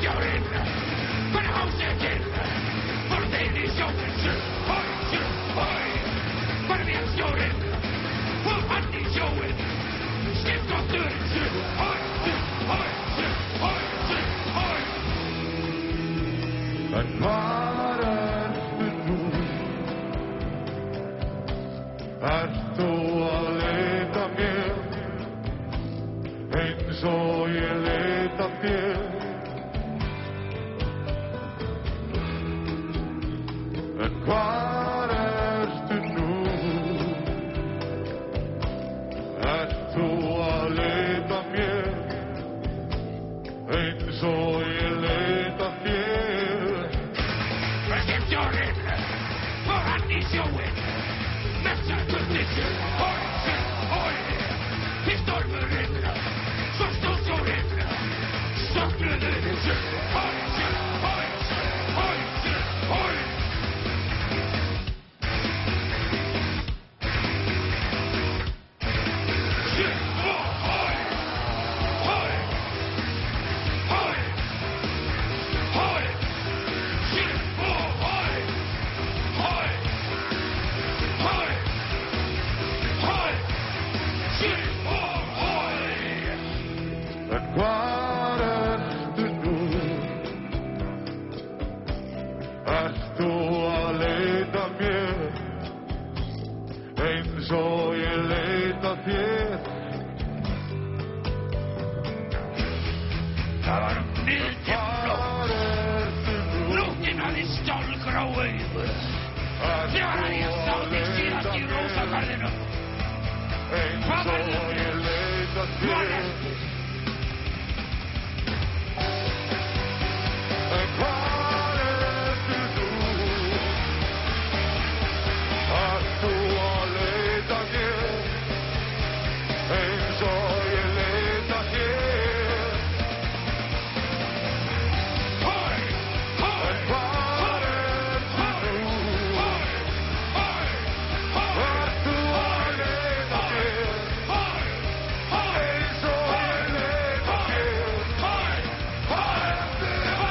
Verkefnstjórinn var hásekinn fór þeir í sjóinn hoi var vélstjórinn fór hann í sjóinn skipskotturinn hoi En hvar ertu nú? Ert þú að leita mér eins og ég leita þér? En hvar ertu nú? Ert þú að leita mér eins og ég leita þér? Verkefnstjórinn fór hann í sjóinn messagullissur hoi til stormurinn svo stóð sjórinn söknuðu hoi Hvar ertu nú? Ert þú að leita mér eins og ég leita þér? Það var miðnættisnótt. Nóttin hafði stálgrá augu. Þegar ég sá þig síðast í rósagarðinum. Hvað var það? Hvar ertu? Hvar ertu nú? Ert þú að leita mér eins og ég leita þér? Hoi! En hvar ertu nú? Ert þú að leita mér eins og ég leita þér? Hvar ertu nú?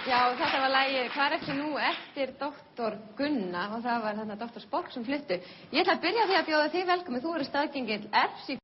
Já, þetta var lagið Hvar ertu nú eftir Dr. Gunna og það var þarna Dr. Spock sem fluttu. Ég ætla að byrja á því að bjóða þig velkomin. Þú eru staðgengill Erps í